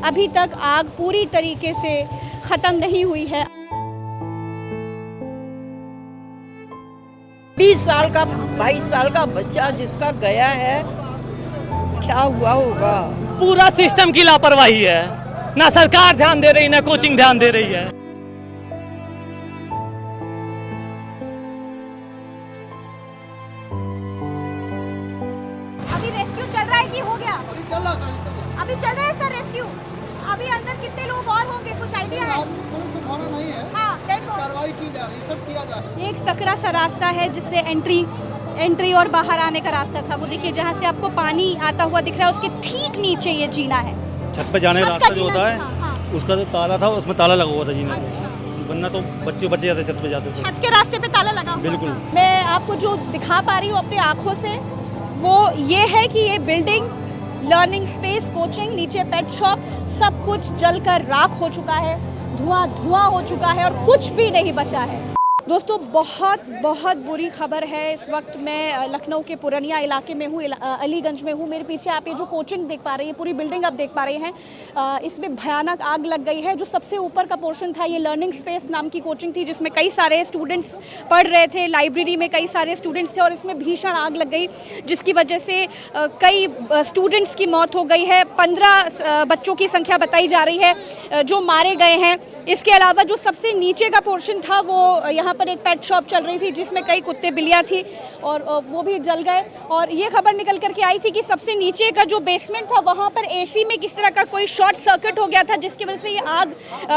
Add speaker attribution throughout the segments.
Speaker 1: अभी तक आग पूरी तरीके से ख़त्म नहीं हुई है।
Speaker 2: 20 साल का 22 साल का बच्चा जिसका गया है, क्या हुआ होगा।
Speaker 3: पूरा सिस्टम की लापरवाही है, ना सरकार ध्यान दे रही ना कोचिंग ध्यान दे रही है।
Speaker 1: अभी रेस्क्यू चल रहा है कि हो गया? अभी चल रहा है सर रेस्क्यू। अभी अंदर कितने लोग और होंगे, कुछ आइडिया है?
Speaker 4: नहीं है।
Speaker 1: हाँ,
Speaker 4: कार्रवाई की जा रही है, सब किया जा रहा है।
Speaker 1: एक सकरा सा रास्ता है जिससे एंट्री और बाहर आने का रास्ता था। वो देखिए जहाँ से आपको पानी आता हुआ दिख रहा है उसके ठीक नीचे ये जीना है।
Speaker 5: छत पे जाने का रास्ता जो होता है,
Speaker 1: हाँ।
Speaker 5: उसका जो ताला था उसमें ताला लगा हुआ था जीने
Speaker 1: अच्छा।
Speaker 5: को, वरना तो बच्चे जाते छत पे जाते थे।
Speaker 1: छत के रास्ते पे ताला लगा हुआ
Speaker 5: बिल्कुल।
Speaker 1: था। मैं आपको जो दिखा पा रही हूँ अपनी आंखों से वो ये है कि ये बिल्डिंग, लर्निंग स्पेस, कोचिंग, नीचे पेट शॉप, सब कुछ जलकर राख हो चुका है, धुआं हो चुका है और कुछ भी नहीं बचा है। दोस्तों बहुत बुरी खबर है। इस वक्त मैं लखनऊ के पुरानिया इलाके में हूँ, अलीगंज में हूँ। मेरे पीछे आप ये जो कोचिंग देख पा रही हैं, पूरी बिल्डिंग आप देख पा रहे हैं, इसमें भयानक आग लग गई है। जो सबसे ऊपर का पोर्शन था ये लर्निंग स्पेस नाम की कोचिंग थी जिसमें कई सारे स्टूडेंट्स पढ़ रहे थे, लाइब्रेरी में कई सारे स्टूडेंट्स थे और इसमें भीषण आग लग गई जिसकी वजह से कई स्टूडेंट्स की मौत हो गई है। 15 बच्चों की संख्या बताई जा रही है जो मारे गए हैं। इसके अलावा जो सबसे नीचे का पोर्शन था वो यहाँ पर एक पेट शॉप चल रही थी जिसमें कई कुत्ते बिल्लियाँ थी और वो भी जल गए। और ये खबर निकल करके आई थी कि सबसे नीचे का जो बेसमेंट था वहाँ पर एसी में किस तरह का कोई शॉर्ट सर्किट हो गया था जिसकी वजह से ये आग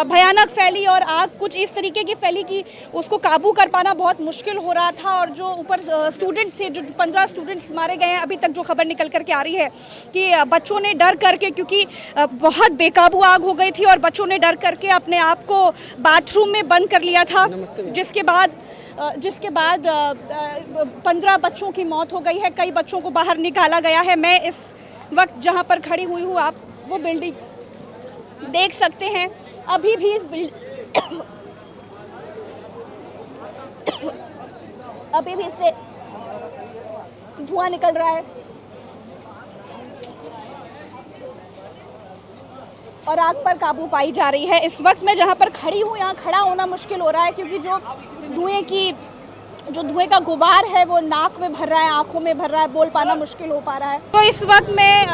Speaker 1: भयानक फैली और आग कुछ इस तरीके की फैली कि उसको काबू कर पाना बहुत मुश्किल हो रहा था। और जो ऊपर स्टूडेंट्स थे, जो 15 स्टूडेंट्स मारे गए हैं, अभी तक जो खबर निकल करके आ रही है कि बच्चों ने डर करके, क्योंकि बहुत बेकाबू आग हो गई थी और बच्चों ने डर करके अपने आप को बाथरूम में बंद कर लिया था, जिसके बाद 15 बच्चों की मौत हो गई है। कई बच्चों को बाहर निकाला गया है। मैं इस वक्त जहां पर खड़ी हुई हूँ, आप वो बिल्डिंग देख सकते हैं। अभी भी इस अभी भी इससे धुआं निकल रहा है और आग पर काबू पाई जा रही है। इस वक्त मैं जहां पर खड़ी हूँ यहाँ खड़ा होना मुश्किल हो रहा है क्योंकि जो धुएं का गुबार है वो नाक में भर रहा है, आंखों में भर रहा है, बोल पाना मुश्किल हो पा रहा है। तो इस वक्त मैं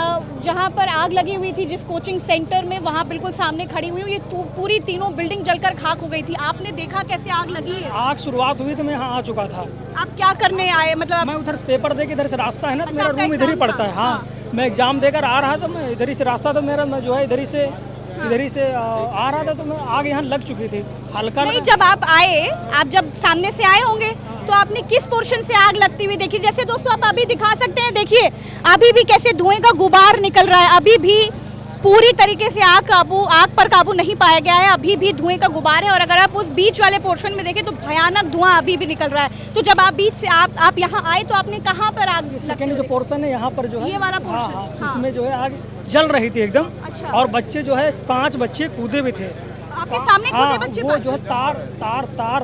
Speaker 1: जहां पर आग लगी हुई थी जिस कोचिंग सेंटर में, वहां बिल्कुल सामने खड़ी हुई हूँ। ये पूरी तीनों बिल्डिंग जलकर खाक हो गई थी। आपने देखा कैसे आग लगी है?
Speaker 3: आग शुरुआत हुई तो मैं यहाँ आ चुका था।
Speaker 1: आप क्या करने आए? मतलब
Speaker 3: मैं उधर पेपर दे के, इधर से रास्ता है ना, तो मेरा रूम इधर ही पड़ता है। हाँ, मैं एग्जाम देकर आ रहा था, मैं इधर ही से रास्ता तो मेरा, मैं जो है इधर ही से आ रहा था तो मैं आग यहाँ लग चुकी थी हल्का।
Speaker 1: नहीं, जब आप आए, आप जब सामने से आए होंगे तो आपने किस पोर्शन से आग लगती हुई देखी? जैसे दोस्तों आप अभी दिखा सकते हैं, देखिए अभी भी कैसे धुएं का गुबार निकल रहा है। अभी भी पूरी तरीके से आग पर काबू नहीं पाया गया है। अभी भी धुएं का गुबार है और अगर आप उस बीच वाले पोर्शन में देखें तो भयानक धुआं अभी भी निकल रहा है। तो जब आप बीच से आप यहाँ आए तो आपने कहाँ पर आग
Speaker 3: सेकंड जो पोर्शन है यहाँ पर जो है,
Speaker 1: ये वाला पोर्शन, हाँ।
Speaker 3: इसमें जो है आग जल रही थी एकदम।
Speaker 1: अच्छा।
Speaker 3: और बच्चे जो है 5 बच्चे कूदे भी थे
Speaker 1: आपके सामने।
Speaker 3: हाँ,
Speaker 1: बच्चे
Speaker 3: वो जो है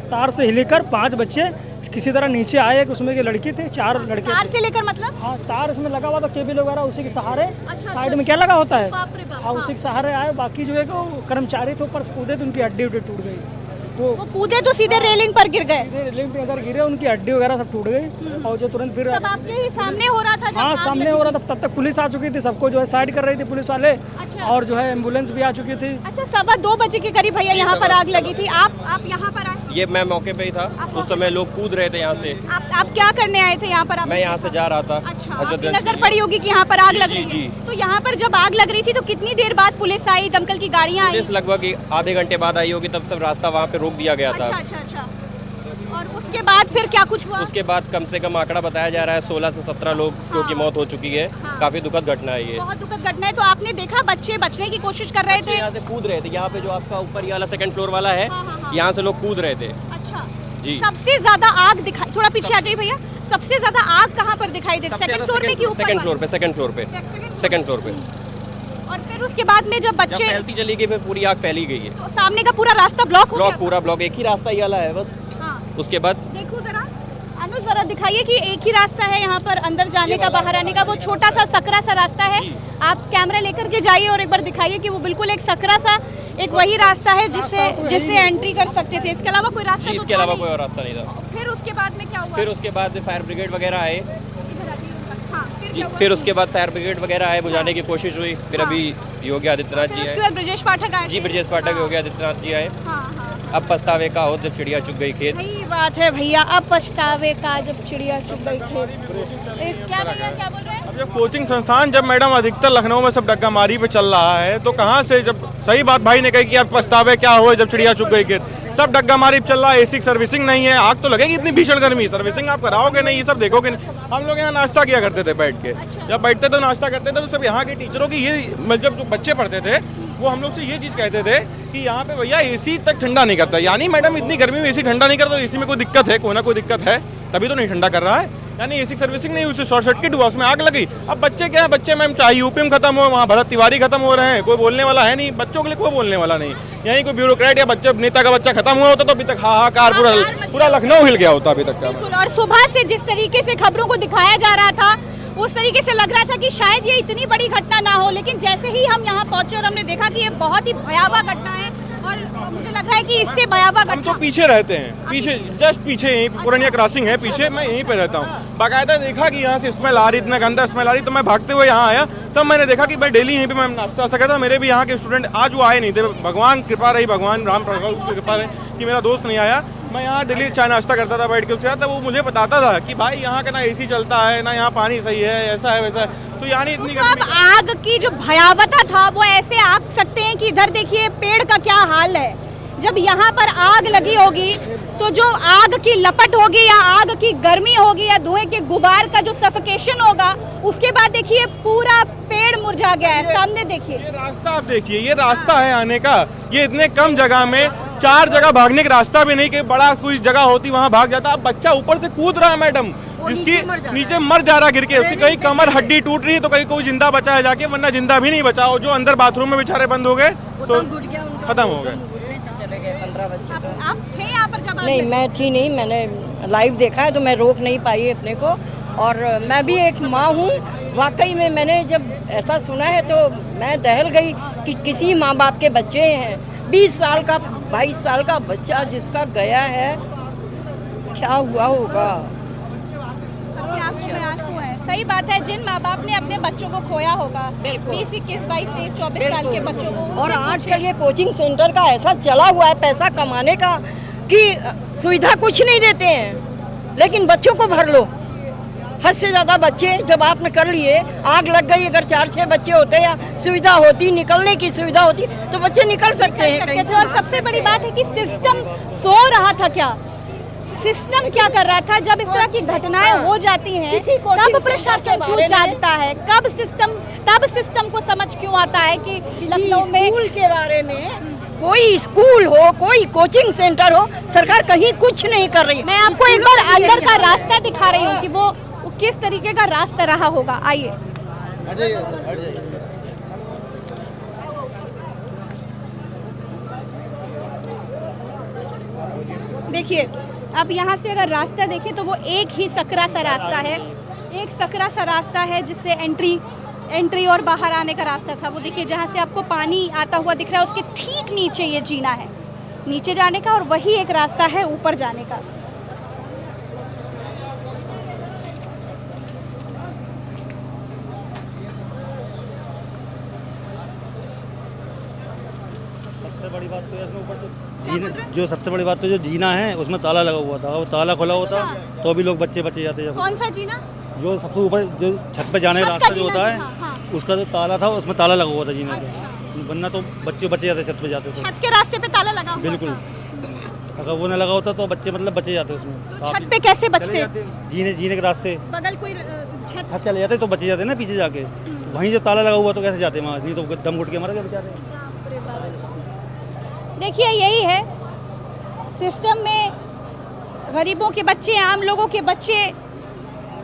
Speaker 3: तार से हिलकर 5 बच्चे किसी तरह नीचे आए। उसमें की लड़की थे, 4 लड़के।
Speaker 1: तार से लेकर मतलब?
Speaker 3: हाँ, तार इसमें लगा हुआ था, केबल वगैरह उसी के सहारे।
Speaker 1: अच्छा,
Speaker 3: साइड में क्या लगा होता है,
Speaker 1: बाप रे बाप,
Speaker 3: हाँ, उसी के सहारे आए। बाकी जो है वो कर्मचारी थे, ऊपर से कूदे तो उनकी हड्डी टूट गई।
Speaker 1: वो कूदे तो सीधे रेलिंग पर गिर गए।
Speaker 3: रेलिंग पे अगर गिरे, उनकी हड्डी वगैरह सब टूट गई। और जो तुरंत फिर
Speaker 1: सब आपके ही सामने हो रहा था जब
Speaker 3: हाँ,
Speaker 1: आग
Speaker 3: सामने हो रहा था। तब तक पुलिस आ चुकी थी, सबको जो है साइड कर रही थी पुलिस वाले।
Speaker 1: अच्छा।
Speaker 3: और जो है एम्बुलेंस भी आ चुकी थी।
Speaker 1: अच्छा, 2:15 बजे के करीब भैया यहाँ पर आग लगी थी। आप यहाँ पर आए?
Speaker 6: ये मैं मौके पे ही था, उस समय लोग कूद रहे थे यहाँ से।
Speaker 1: आप क्या करने आए थे यहाँ पर?
Speaker 6: मैं यहाँ से जा रहा था।
Speaker 1: अच्छा, आपकी नजर पड़ी होगी कि यहाँ पर आग लग रही है। तो यहाँ पर जब आग लग रही थी तो कितनी देर बाद पुलिस आई, दमकल की गाड़ियाँ आई?
Speaker 6: पुलिस लगभग आधे घंटे बाद आई होगी, तब सब रास्ता वहाँ पे रोक दिया गया था।
Speaker 1: अच्छा। और उसके बाद फिर क्या कुछ हुआ?
Speaker 6: उसके बाद कम से कम आंकड़ा बताया जा रहा है 16 से 17 लोगों की मौत हो चुकी है। काफी दुखद घटना है ये,
Speaker 1: बहुत दुखद घटना है। तो आपने देखा बच्चे बचने की कोशिश कर रहे थे?
Speaker 6: यहाँ से कूद रहे थे। यहाँ पे जो आपका ऊपर ये वाला 2nd फ्लोर वाला है, यहाँ से लोग कूद रहे थे।
Speaker 1: अच्छा
Speaker 6: जी।
Speaker 1: सबसे ज्यादा आग दिखाई, थोड़ा पीछे आ जाइए भैया, सबसे ज्यादा आग कहाँ पर दिखाई देती? 2nd फ्लोर पे कि ऊपर?
Speaker 6: 2nd फ्लोर पे। 2nd फ्लोर पे।
Speaker 1: और फिर उसके बाद में जब बच्चे
Speaker 6: फैलती चली गई, फिर पूरी आग फैली गई है।
Speaker 1: तो सामने का पूरा रास्ता ब्लॉक हो गया?
Speaker 6: पूरा ब्लॉक, एक ही रास्ता ये वाला है बस।
Speaker 1: हाँ।
Speaker 6: उसके बाद
Speaker 1: देखो जरा अनुज जरा दिखाइए कि एक ही रास्ता है यहाँ पर अंदर जाने का, बाहर आने का, वो छोटा सा सकरा सा रास्ता है। आप कैमरा लेकर के जाइए और एक बार दिखाइए कि वो बिल्कुल एक सकरा सा एक वही रास्ता है जिससे एंट्री कर सकते थे। इसके अलावा कोई रास्ता
Speaker 6: इसके अलावा कोई और रास्ता नहीं था।
Speaker 1: फिर उसके बाद में क्या हुआ?
Speaker 6: फिर उसके बाद फायर ब्रिगेड वगैरह आए।
Speaker 1: हाँ,
Speaker 6: फिर उसके बाद फायर ब्रिगेड वगैरह आए, बुझाने की कोशिश हुई। फिर अभी योगी आदित्यनाथ जी
Speaker 1: उसके
Speaker 6: आए।
Speaker 1: बाद ब्रजेश पाठक आए।
Speaker 6: जी, ब्रजेश पाठक, योगी आदित्यनाथ जी आए। अब पछतावे का हो जब चिड़िया चुग गई खेत।
Speaker 1: सही बात है भैया, अब पछतावे का जब चिड़िया चुग गई खेत। क्या भैया क्या बोल रहे हैं?
Speaker 7: अब ये कोचिंग संस्थान जब मैडम अधिकतर लखनऊ में सब डग्गामारी पे चल रहा है तो कहाँ से, जब सही बात भाई ने कही कि अब पछतावे क्या हुए जब चिड़िया चुग गई खेत, सब डग्गामारी पे चल रहा है। एसी सर्विसिंग नहीं है, आग तो लगेगी इतनी भीषण गर्मी, सर्विसिंग आप कराओगे नहीं, ये सब देखोगे नहीं। हम लोग यहाँ नाश्ता किया करते थे बैठ के, जब बैठते थे नाश्ता करते थे तो सब यहाँ के टीचरों की ये मतलब जो बच्चे पढ़ते थे वो हम लोग से ये चीज़ कहते थे कि यहाँ पे भैया एसी तक ठंडा नहीं करता। यानी मैडम इतनी गर्मी में एसी ठंडा नहीं करता तो एसी में कोई दिक्कत है, कोई ना कोई दिक्कत है, तभी तो नहीं ठंडा कर रहा है। यानी एसी सर्विसिंग नहीं, उससे शॉर्ट सर्किट हुआ, उसमें आग लगी। अब बच्चे क्या है, बच्चे मैम चाहे यूपी में खत्म हो, वहाँ भरत तिवारी खत्म हो रहे हैं, कोई बोलने वाला है नहीं, बच्चों के लिए कोई बोलने वाला नहीं। यहीं कोई ब्यूरोक्रेट या बच्चे नेता का बच्चा खत्म हुआ होता तो अभी तक हाहाकार पूरा लखनऊ हिल गया होता अभी तक का।
Speaker 1: बिल्कुल। और सुबह से जिस तरीके से खबरों को दिखाया जा रहा था उस तरीके से लग रहा था कि शायद ये इतनी बड़ी घटना ना हो, लेकिन जैसे ही हम यहाँ पहुंचे और हमने देखा कि ये बहुत ही भयावह घटना है और मुझे लग रहा है कि इससे भयावह
Speaker 7: हम
Speaker 1: घटना।
Speaker 7: तो पीछे रहते हैं, पीछे जस्ट पीछे यहीं पुरानिया क्रॉसिंग है पीछे, मैं यहीं पे रहता हूँ। बाकायदा देखा कि यहाँ से स्मेल आ रही, इतना गंदा स्मेल आ रही, तो मैं भागते हुए यहाँ आया। तब मैंने देखा कि मैं डेली यहीं पे मैं नाश्ता करता था। मेरे भी यहाँ के स्टूडेंट आज वो आए नहीं थे, भगवान कृपा रही, भगवान राम की कृपा रही कि मेरा दोस्त नहीं आया। मैं यहाँ डेली चाय नाश्ता करता था बैठ के उसके साथ, तो वो मुझे बताता था कि भाई यहाँ का ना एसी चलता है, ना यहाँ पानी सही है, ऐसा है वैसा है। तो यानी इतनी
Speaker 1: अब आग की जो भयावता था वो ऐसे आप सकते हैं कि इधर देखिए पेड़ का क्या हाल है। जब यहाँ पर आग लगी होगी तो जो आग की लपट होगी या आग की गर्मी होगी या धुएं के गुबार का जो सफोकेशन होगा, उसके बाद देखिए पूरा पेड़ मुरझा गया है। सामने देखिए
Speaker 7: ये रास्ता, आप देखिए ये रास्ता है आने का, ये इतने कम जगह में 4 जगह भागने का रास्ता भी नहीं कि बड़ा कोई जगह होती वहाँ भाग जाता। अब बच्चा ऊपर से कूद रहा है मैडम, जिसकी नीचे मर जा रहा गिर के, उसकी कहीं कमर हड्डी टूट रही है तो कहीं कोई जिंदा बचा है जाके, वरना जिंदा भी नहीं बचा। जो अंदर बाथरूम में बेचारे बंद हो गए तो खत्म हो गए।
Speaker 1: आप थे यहाँ पर जब
Speaker 2: नहीं, मैं थी नहीं, मैंने लाइव देखा है तो मैं रोक नहीं पाई अपने को। और मैं भी एक माँ हूँ, वाकई में मैंने जब ऐसा सुना है तो मैं दहल गई कि किसी माँ बाप के बच्चे हैं, 20 साल का 22 साल का बच्चा जिसका गया है, क्या हुआ होगा।
Speaker 1: आपकी आंखों में आंसू है। सही बात है, जिन माँ बाप ने अपने बच्चों को खोया होगा, 20, 21, 22, 23, 24 साल के बच्चों को,
Speaker 2: और आजकल ये कोचिंग सेंटर का ऐसा चला हुआ है पैसा कमाने का कि सुविधा कुछ नहीं देते हैं, लेकिन बच्चों को भर लो। हद से ज़्यादा बच्चे जब आपने कर लिए, आग लग गई, अगर 4-6 बच्चे होते या सुविधा होती, निकलने की सुविधा होती तो बच्चे निकल सकते हैं।
Speaker 1: और सबसे बड़ी बात है कि सिस्टम सो रहा था क्या? सिस्टम क्या कर रहा था? जब इस तरह की घटनाएं हो जाती हैं तब प्रशासन क्यों जागता है? तब सिस्टम को समझ क्यों आता है कि लखनऊ में
Speaker 2: स्कूल के बारे में, कोई स्कूल हो, कोई कोचिंग सेंटर हो, सरकार कहीं कुछ नहीं कर रही।
Speaker 1: मैं आपको एक बार अंदर का रास्ता दिखा रही हूँ कि वो किस तरीके का रास्ता रहा होगा। आइए,
Speaker 4: हट जाइए सर, हट जाइए।
Speaker 1: देखिए अब यहाँ से अगर रास्ता देखें तो वो एक ही सकरा सा रास्ता है, एक सकरा सा रास्ता है जिससे एंट्री और बाहर आने का रास्ता था। वो देखिए जहाँ से आपको पानी आता हुआ दिख रहा है उसके ठीक नीचे ये जीना है, नीचे जाने का, और वही एक रास्ता है ऊपर जाने का।
Speaker 5: सबसे बड़ी बात तो इसमें ऊपर तो जो सबसे बड़ी बात तो जो जीना है उसमें ताला लगा हुआ था, वो ताला खुला होता तो भी लोग बचे जाते।
Speaker 1: कौन सा जीना?
Speaker 5: जो सबसे ऊपर जो छत पे जाने का रास्ता जो होता है,
Speaker 1: हाँ।
Speaker 5: उसका जो ताला था उसमें ताला लगा हुआ था जीने पे, वरना तो बचे जाते छत पे जाते थे।
Speaker 1: छत के रास्ते पे ताला लगा हुआ
Speaker 5: बिल्कुल,
Speaker 1: था।
Speaker 5: अगर वो न लगा होता तो बच्चे मतलब बचे जाते उसमें।
Speaker 1: तो छत पे कैसे बचते?
Speaker 5: जीने के रास्ते
Speaker 1: बगल कोई
Speaker 5: छत चले जाते तो बचे जाते ना पीछे जाके, वहीं जो ताला लगा हुआ तो कैसे जाते वहाँ, नहीं तो दम घुट के मर गए बेचारे।
Speaker 1: देखिए यही है सिस्टम में, गरीबों के बच्चे, आम लोगों के बच्चे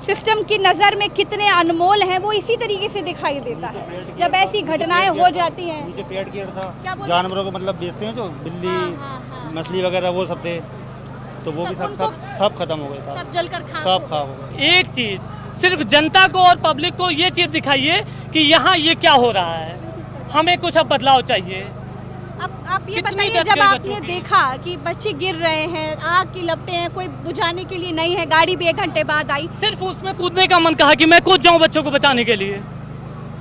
Speaker 1: सिस्टम की नज़र में कितने अनमोल हैं वो इसी तरीके से दिखाई देता है जब ऐसी घटनाएं हो जाती हैं।
Speaker 5: नीचे पेड़ की
Speaker 1: क्या
Speaker 5: था,
Speaker 1: बोल
Speaker 5: जानवरों को मतलब बेचते हैं जो बिल्ली, मछली वगैरह वो सब थे, तो वो भी
Speaker 1: सब
Speaker 5: सब खत्म हो गए था,
Speaker 1: सब जलकर खाक
Speaker 5: सब
Speaker 1: हो
Speaker 5: खा हो गए।
Speaker 8: एक चीज सिर्फ जनता को और पब्लिक को ये चीज दिखाइए कि यहाँ ये क्या हो रहा है, हमें कुछ अब बदलाव चाहिए।
Speaker 1: आप ये
Speaker 8: कितनी
Speaker 1: बताइए,
Speaker 8: दर्द
Speaker 1: जब
Speaker 8: है
Speaker 1: आपने
Speaker 8: बच्चों की?
Speaker 1: देखा कि बच्चे गिर रहे हैं, आग की लपटें हैं, कोई बुझाने के लिए नहीं है, गाड़ी भी 1 घंटे बाद आई,
Speaker 8: सिर्फ उसमें कूदने का मन कहा कि मैं कूद जाऊं बच्चों को बचाने के लिए।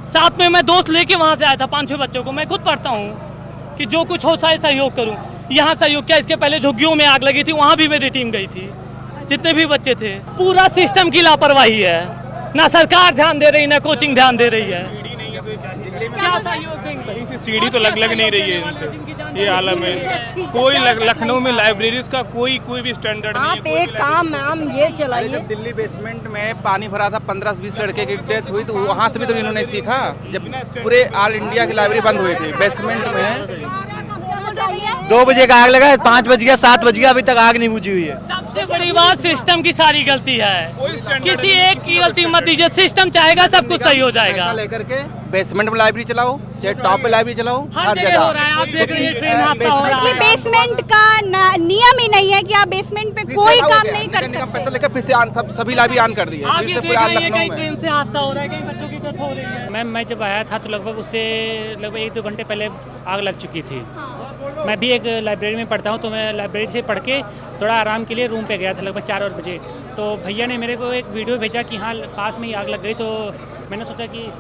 Speaker 8: साथ में मैं दोस्त लेके वहाँ से आया था 5-6 बच्चों को। मैं खुद पढ़ता हूँ कि जो कुछ हो चाहे सहयोग करूँ। यहाँ सहयोग क्या, इसके पहले झुग्गियों में आग लगी थी, वहाँ भी मेरी टीम गई थी, जितने भी बच्चे थे। पूरा सिस्टम की लापरवाही है, ना सरकार ध्यान दे रही, ना कोचिंग ध्यान दे रही है। क्या सहयोग देंगे?
Speaker 9: सही से सीढ़ी तो लग नहीं रही है इनसे, ये हालत में। कोई लखनऊ में लाइब्रेरीज का कोई भी स्टैंडर्ड नहीं
Speaker 2: आप एक काम मैम ये चलाइए,
Speaker 10: जब दिल्ली बेसमेंट में पानी भरा था, 15-20 लड़के की डेथ हुई, तो वहाँ से भी तो इन्होंने सीखा। जब पूरे ऑल इंडिया की लाइब्रेरी बंद हुई थी बेसमेंट में,
Speaker 4: 2 बजे का आग लगा है, 5 बज गया, 7 बज गया, अभी तक आग नहीं बुझी हुई है।
Speaker 8: सबसे बड़ी बात सिस्टम की सारी गलती है, किसी एक की गलती मत दीजिए। सिस्टम चाहेगा सब कुछ सही हो जाएगा।
Speaker 10: पैसा लेकर के बेसमेंट में लाइब्रेरी चलाओ, चाहे टॉप पे लाइब्रेरी चलाओ,
Speaker 8: हर जगह हो रहा है, आप देख रहे हैं ट्रेन हादसा हो रहा
Speaker 1: ये
Speaker 8: है।
Speaker 1: बेसमेंट का नियम ही नहीं है कि आप बेसमेंट पे कोई काम नहीं कर सकते।
Speaker 10: पैसा लेकर फिर से सभी लाइब्रेरी ऑन कर दिए,
Speaker 8: आप
Speaker 10: फिर
Speaker 8: ये
Speaker 10: से
Speaker 8: देख
Speaker 10: पूरा
Speaker 8: रहे हैं
Speaker 10: लखनऊ
Speaker 8: कहीं
Speaker 10: में।
Speaker 8: ट्रेन से हादसा हो रहा है, कहीं बच्चों की डेथ हो रही है।
Speaker 11: मैम मैं जब आया था तो लगभग उससे लगभग 1-2 घंटे पहले आग लग चुकी थी। मैं भी एक लाइब्रेरी में पढ़ता हूँ, तो मैं लाइब्रेरी से पढ़ के थोड़ा आराम के लिए रूम पे गया था लगभग 4 बजे। तो भैया ने मेरे को एक वीडियो भेजा कि हाँ पास में ही आग लग गई। तो मैंने सोचा कि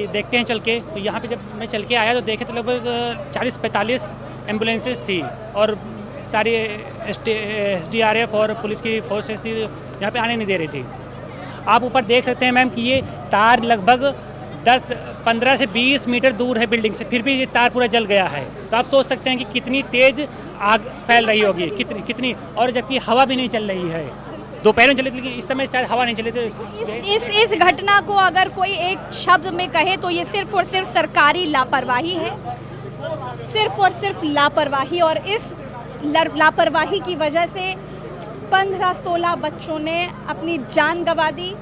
Speaker 11: देखते हैं चल के। तो यहाँ पे जब मैं चल के आया तो देखे तो लगभग 40-45 एम्बुलेंसेस थी और सारी SDRF और पुलिस की फोर्सेस थी, यहाँ पे आने नहीं दे रही थी। आप ऊपर देख सकते हैं मैम कि ये तार लगभग 15 से 20 मीटर दूर है बिल्डिंग से, फिर भी ये तार पूरा जल गया है। तो आप सोच सकते हैं कि कितनी तेज आग फैल रही होगी, कितनी, और जबकि हवा भी नहीं चल रही है। दोपहर में चली थी लेकिन इस समय शायद हवा नहीं चली थी।
Speaker 1: इस घटना को अगर कोई एक शब्द में कहे तो ये सिर्फ और सिर्फ सरकारी लापरवाही है, सिर्फ और सिर्फ लापरवाही। और इस लापरवाही की वजह से 15-16 बच्चों ने अपनी जान गंवा दी।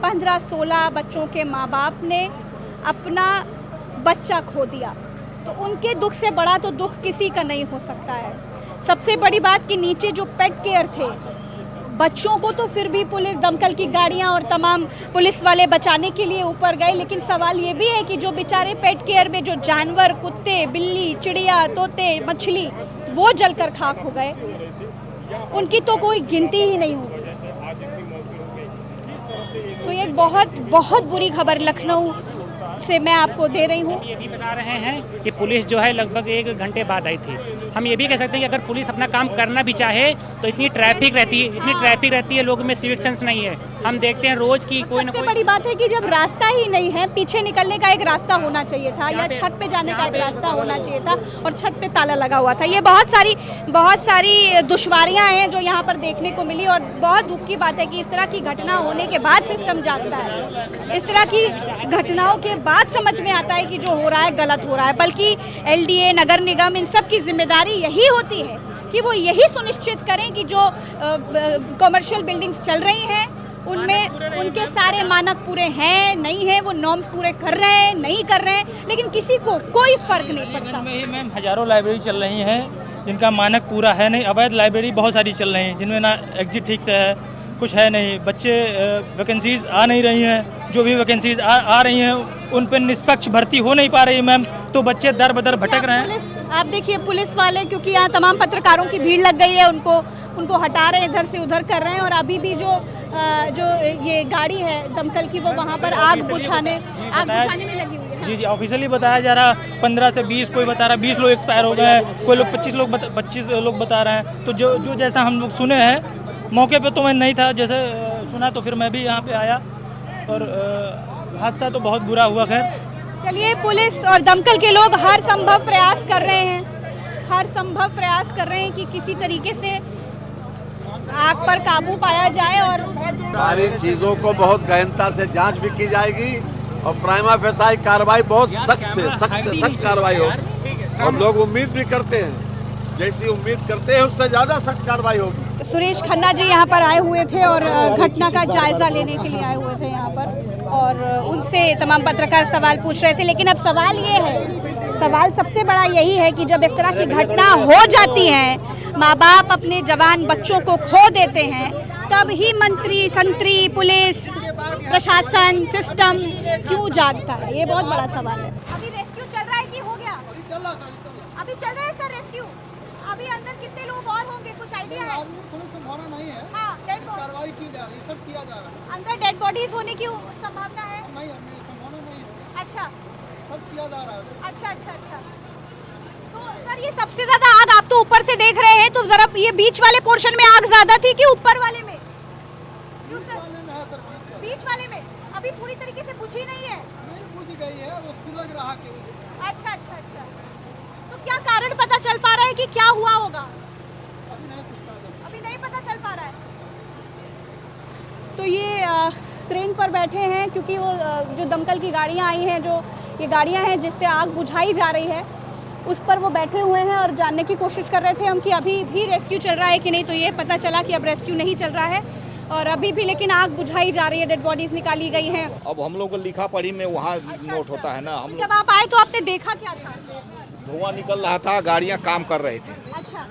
Speaker 1: 15-16 बच्चों के माँ बाप ने अपना बच्चा खो दिया। तो उनके दुख से बड़ा तो दुख किसी का नहीं हो सकता है। सबसे बड़ी बात कि नीचे जो पेट केयर थे, बच्चों को तो फिर भी पुलिस, दमकल की गाड़ियां और तमाम पुलिस वाले बचाने के लिए ऊपर गए, लेकिन सवाल ये भी है कि जो बेचारे पेट केयर में जो जानवर, कुत्ते, बिल्ली, चिड़िया, तोते, मछली, वो जलकर खाक हो गए, उनकी तो कोई गिनती ही नहीं होगी। तो ये एक बहुत बुरी खबर लखनऊ से मैं आपको दे रही हूँ।
Speaker 11: ये भी बता रहे हैं कि पुलिस जो है लगभग 1 घंटे बाद आई थी। हम ये भी कह सकते हैं कि अगर पुलिस अपना काम करना भी चाहे तो इतनी ट्रैफिक रहती है, लोगों में सिविक सेंस नहीं है। हम देखते हैं रोज की कोई ना
Speaker 1: सबसे
Speaker 11: कोई।
Speaker 1: बड़ी बात है कि जब रास्ता ही नहीं है, पीछे निकलने का एक रास्ता होना चाहिए था, या छत पे जाने का एक रास्ता होना चाहिए था, और छत पे ताला लगा हुआ था। ये बहुत सारी दुश्वारियां हैं जो यहाँ पर देखने को मिली। और बहुत दुख की बात है कि इस तरह की घटना होने के बाद सिस्टम जागता है। इस तरह की घटनाओं के बाद समझ में आता है कि जो हो रहा है गलत हो रहा है। बल्कि LDA, नगर निगम, इन सब की जिम्मेदारी यही होती है कि वो यही सुनिश्चित करें कि जो कमर्शियल बिल्डिंग्स चल रही हैं उनमें उनके सारे मानक पूरे हैं, नहीं है, वो नॉर्म्स पूरे कर रहे हैं, नहीं कर रहे हैं, लेकिन किसी को कोई फर्क नहीं पड़ता।
Speaker 12: में ही मैम हजारों लाइब्रेरी चल रही हैं जिनका मानक पूरा है नहीं। अवैध लाइब्रेरी बहुत सारी चल रही हैं जिनमें ना एग्जिट ठीक से है, कुछ है नहीं। बच्चे वैकेंसीज आ नहीं रही हैं, जो भी वैकेंसीज आ रही हैं उन पर निष्पक्ष भर्ती हो नहीं पा रही मैम, तो बच्चे दर बदर भटक रहे हैं।
Speaker 1: आप देखिए पुलिस वाले, क्योंकि यहाँ तमाम पत्रकारों की भीड़ लग गई है, उनको हटा रहे हैं, इधर से उधर कर रहे हैं। और अभी भी जो ये गाड़ी है दमकल की, वो वहाँ पर आग बुझाने में लगी हुई है।
Speaker 12: जी ऑफिशियली बताया जा रहा 15 से 20, कोई बता रहा 20 लोग एक्सपायर हो गए हैं, कोई लोग 25 लोग बता रहे हैं। तो जो जैसा हम लोग सुने हैं, मौके पे तो मैं नहीं था, जैसे सुना तो फिर मैं भी यहाँ पे आया और हादसा तो बहुत बुरा हुआ। खैर
Speaker 1: चलिए, पुलिस और दमकल के लोग हर संभव प्रयास कर रहे हैं कि किसी तरीके से आग पर काबू पाया जाए। और
Speaker 13: सारी चीज़ों को बहुत गहनता से जांच भी की जाएगी और प्राइमा फेसाई कार्रवाई बहुत सख्त कार्रवाई होगी। हम लोग उम्मीद भी करते हैं, जैसी उम्मीद करते हैं उससे ज़्यादा सख्त कार्रवाई होगी।
Speaker 1: सुरेश खन्ना जी यहाँ पर आए हुए थे और घटना का जायजा लेने के लिए आए हुए थे यहाँ पर, और उनसे तमाम पत्रकार सवाल पूछ रहे थे। लेकिन अब सवाल ये है सवाल सबसे बड़ा यही है कि जब इस तरह की घटना हो जाती है, माँ बाप अपने जवान बच्चों को खो देते हैं, तब ही मंत्री संतरी पुलिस प्रशासन सिस्टम क्यों जागता है? ये बहुत बड़ा सवाल है। अभी रेस्क्यू चल रहा है कि हो गया? अभी चल रहा है सर रेस्क्यू। अभी अंदर कितने लोग और होंगे, कुछ आइडिया है?
Speaker 14: नहीं है।
Speaker 1: हाँ,
Speaker 14: कार्रवाई की जा रही है, सब किया जा रहा है।
Speaker 1: अंदर डेड बॉडीज होने की संभावना है?
Speaker 14: नहीं, संभावना नहीं है।
Speaker 1: अच्छा,
Speaker 14: सब किया जा रहा है।
Speaker 1: अच्छा। तो सर ये सबसे ज्यादा आग आप तो ऊपर से देख रहे हैं, तो जरा ये बीच वाले पोर्शन में आग ज्यादा थी कि ऊपर वाले में? बीच वाले में अभी पूरी तरीके से बुझी नहीं है?
Speaker 14: नहीं बुझ गई है, वो सुलग रहा है।
Speaker 1: अच्छा। तो क्या कारण पता चल पा रहा है कि क्या हुआ होगा? अभी नहीं पता चल पा रहा है। तो ये क्रेन पर बैठे हैं क्योंकि वो जो दमकल की गाड़ियां आई हैं, जो ये गाड़ियां हैं जिससे आग बुझाई जा रही है, उस पर वो बैठे हुए हैं और जानने की कोशिश कर रहे थे हम कि अभी भी रेस्क्यू चल रहा है कि नहीं। तो ये पता चला कि अब रेस्क्यू नहीं चल रहा है और अभी भी लेकिन आग बुझाई जा रही है, डेड बॉडीज निकाली गई हैं।
Speaker 15: अब हम लोग को लिखा पढ़ी में वहाँ नोट होता है ना। हम
Speaker 1: जब आप आए तो आपने देखा क्या था?
Speaker 15: धुआं निकल रहा था, गाड़ियाँ काम कर रही थी।
Speaker 1: अच्छा,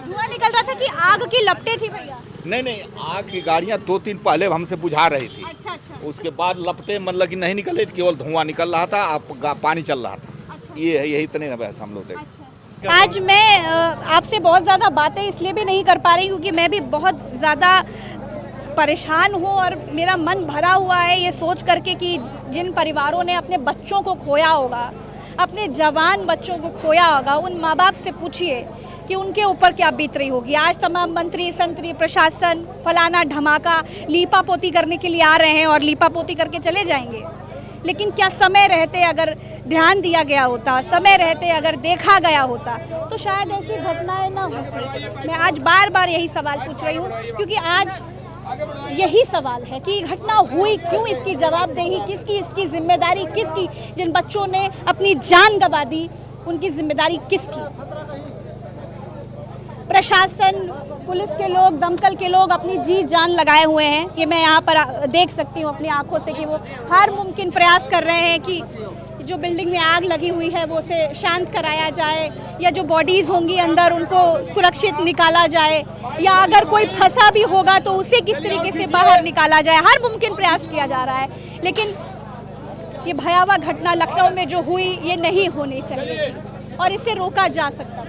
Speaker 1: धुआं निकल रहा था कि आग की लपटें थी भैया?
Speaker 15: नहीं, आग की गाड़ियाँ 2-3 पहले हमसे बुझा रही थी।
Speaker 1: अच्छा।
Speaker 15: उसके बाद लपटे मतलब कि नहीं निकले, केवल धुआं निकल रहा था, पानी चल रहा था। अच्छा। यही इतने हम लोग देखे।
Speaker 1: आज मैं आपसे बहुत ज़्यादा बातें इसलिए भी नहीं कर पा रही क्योंकि मैं भी बहुत ज़्यादा परेशान हूँ और मेरा मन भरा हुआ है ये सोच करके कि जिन परिवारों ने अपने बच्चों को खोया होगा, अपने जवान बच्चों को खोया होगा, उन माँ बाप से पूछिए कि उनके ऊपर क्या बीत रही होगी। आज तमाम मंत्री संतरी प्रशासन फलाना ढमाका लीपा पोती करने के लिए आ रहे हैं और लीपा पोती करके चले जाएंगे, लेकिन क्या समय रहते अगर ध्यान दिया गया होता, समय रहते अगर देखा गया होता तो शायद ऐसी घटनाएं ना हो। मैं आज बार बार यही सवाल पूछ रही हूँ क्योंकि आज यही सवाल है कि घटना हुई क्यों, इसकी जवाबदेही किसकी, इसकी जिम्मेदारी किसकी? जिन बच्चों ने अपनी जान गंवा दी उनकी जिम्मेदारी किसकी? प्रशासन, पुलिस के लोग, दमकल के लोग अपनी जी जान लगाए हुए हैं। ये मैं यहाँ पर देख सकती हूँ अपनी आंखों से कि वो हर मुमकिन प्रयास कर रहे हैं कि जो बिल्डिंग में आग लगी हुई है वो उसे शांत कराया जाए या जो बॉडीज होंगी अंदर उनको सुरक्षित निकाला जाए या अगर कोई फंसा भी होगा तो उसे किस तरीके से बाहर निकाला जाए। हर मुमकिन प्रयास किया जा रहा है, लेकिन ये भयावह घटना लखनऊ में जो हुई ये नहीं होनी चाहिए और इसे रोका जा सकता।